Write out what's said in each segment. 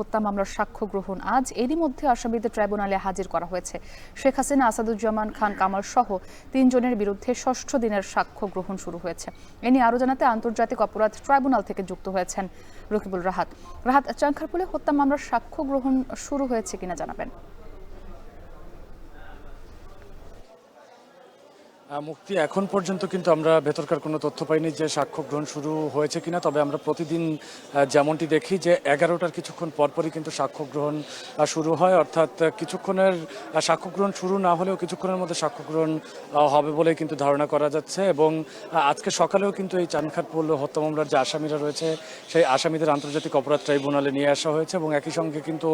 হত্যা মামলার সাক্ষ্য গ্রহণ আজ। এরই মধ্যে আসামিদের ট্রাইব্যুনালে হাজির করা হয়েছে। শেখ হাসিনা, আসাদুজ্জামান খান কামাল সহ ৩ জনের বিরুদ্ধে ৬ষ্ঠ দিনের সাক্ষ্য গ্রহণ শুরু হয়েছে। এ নিয়ে আরও জানাতে আন্তর্জাতিক অপরাধ ট্রাইব্যুনাল থেকে যুক্ত হয়েছেন রকিবুল রাহাত। চাংখারপুলে হত্যা মামলার সাক্ষ্য গ্রহণ শুরু হয়েছে কিনা জানাবেন। মুক্তি, এখন পর্যন্ত কিন্তু আমরা ভেতরকার কোনো তথ্য পাইনি যে সাক্ষ্য গ্রহণ শুরু হয়েছে কিনা। তবে আমরা প্রতিদিন যেমনটি দেখি যে 11টার কিছুক্ষণ পরপরই কিন্তু সাক্ষ্য গ্রহণ শুরু হয়, অর্থাৎ কিছুক্ষণের সাক্ষ্য গ্রহণ শুরু না হলেও কিছুক্ষণের মধ্যে সাক্ষ্য গ্রহণ হবে বলে কিন্তু ধারণা করা যাচ্ছে। এবং আজকে সকালেও কিন্তু এই চানখারপুল হত্যা মামলার যে আসামিরা রয়েছে সেই আসামিদের আন্তর্জাতিক অপরাধ ট্রাইব্যুনালে নিয়ে আসা হয়েছে এবং একই সঙ্গে কিন্তু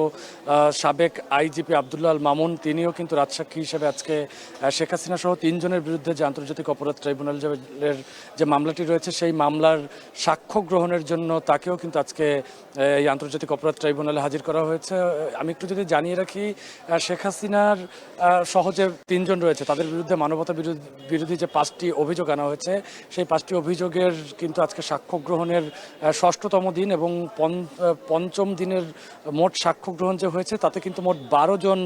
সাবেক আইজিপি আব্দুল্লাহ আল মামুন তিনিও কিন্তু রাজসাক্ষী হিসেবে আজকে শেখ হাসিনা সহ 3 জনের বিরুদ্ধে যে আন্তর্জাতিক অপরাধ ট্রাইব্যুনালের যে মামলাটি রয়েছে সেই মামলার সাক্ষ্য গ্রহণের জন্য তাকেও কিন্তু আজকে এই আন্তর্জাতিক অপরাধ ট্রাইব্যুনালে হাজির করা হয়েছে। আমি একটু যদি জানিয়ে রাখি, শেখ হাসিনার সহ যে 3 জন রয়েছে তাদের বিরুদ্ধে মানবতা বিরোধী যে 5টি অভিযোগ আনা হয়েছে সেই 5টি অভিযোগের কিন্তু আজকে সাক্ষ্য গ্রহণের 6ষ্ঠতম দিন এবং 5ম দিনের মোট সাক্ষ্য গ্রহণ যে হয়েছে তাতে কিন্তু মোট 12 জন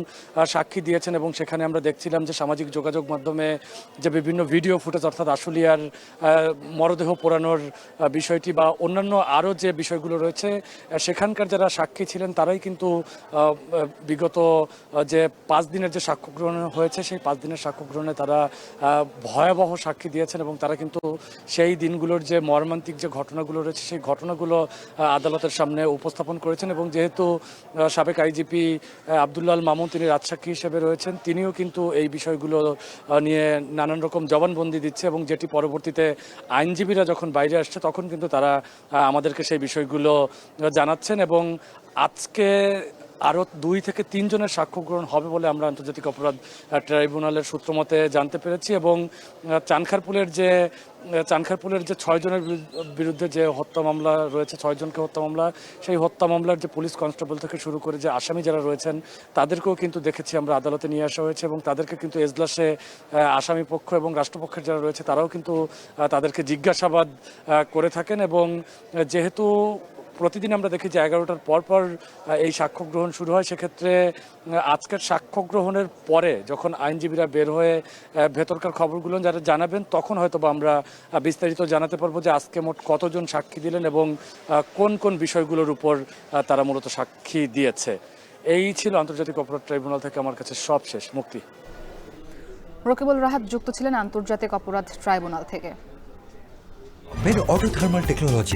সাক্ষী দিয়েছেন। এবং সেখানে আমরা দেখছিলাম যে সামাজিক যোগাযোগ মাধ্যমে যে বিভিন্ন ভিডিও ফুটেজ, অর্থাৎ আশুলিয়ার মরদেহ পোড়ানোর বিষয়টি বা অন্যান্য আরও যে বিষয়গুলো রয়েছে, সেখানকার যারা সাক্ষী ছিলেন তারাই কিন্তু বিগত যে 5 দিনের যে সাক্ষ্য গ্রহণ হয়েছে সেই 5 দিনের সাক্ষ্য গ্রহণে তারা ভয়াবহ সাক্ষী দিয়েছেন এবং তারা কিন্তু সেই দিনগুলোর যে মর্মান্তিক যে ঘটনাগুলো রয়েছে সেই ঘটনাগুলো আদালতের সামনে উপস্থাপন করেছেন। এবং যেহেতু সাবেক আইজিপি আব্দুল্লাহ আল মামুন তিনি রাজসাক্ষী হিসেবে রয়েছেন, তিনিও কিন্তু এই বিষয়গুলো নিয়ে নানান রকম জবানবন্দি দিচ্ছে এবং যেটি পরবর্তীতে আইনজীবীরা যখন বাইরে আসছে তখন কিন্তু তারা আমাদেরকে সেই বিষয়গুলো জানাচ্ছেন। এবং আজকে আরও 2 থেকে 3 জনের সাক্ষ্য গ্রহণ হবে বলে আমরা আন্তর্জাতিক অপরাধ ট্রাইব্যুনালের সূত্রমতে জানতে পেরেছি। এবং চানখারপুলের যে 6 জনের বিরুদ্ধে যে হত্যা মামলা রয়েছে, 6 জনকে হত্যা মামলা, সেই হত্যা মামলার যে পুলিশ কনস্টেবল থেকে শুরু করে যে আসামি যারা রয়েছেন তাদেরকেও কিন্তু দেখেছি আমরা আদালতে নিয়ে আসা হয়েছে এবং তাদেরকে কিন্তু এজলাসে আসামি পক্ষ এবং রাষ্ট্রপক্ষের যারা রয়েছে তারাও কিন্তু তাদেরকে জিজ্ঞাসাবাদ করে থাকেন। এবং যেহেতু প্রতিদিন আমরা দেখি যে 11টার পর এই সাক্ষ্য গ্রহণ শুরু হয়, সেক্ষেত্রে আজকের সাক্ষ্য গ্রহণের পরে যখন আইনজীবীরা বের হয়ে ভেতরকার খবরগুলো যারা জানাবেন তখন হয়তো বা আমরা বিস্তারিত জানাতে পারবো যে আজকে মোট কতজন সাক্ষী দিলেন এবং কোন কোন বিষয়গুলোর উপর তারা মূলত সাক্ষী দিয়েছে। এই ছিল আন্তর্জাতিক অপরাধ ট্রাইব্যুনাল থেকে আমার কাছে সবশেষ। মুক্তি। রকিবুল রাহাত যুক্ত ছিলেন আন্তর্জাতিক অপরাধ ট্রাইব্যুনাল থেকে। Auto thermal technology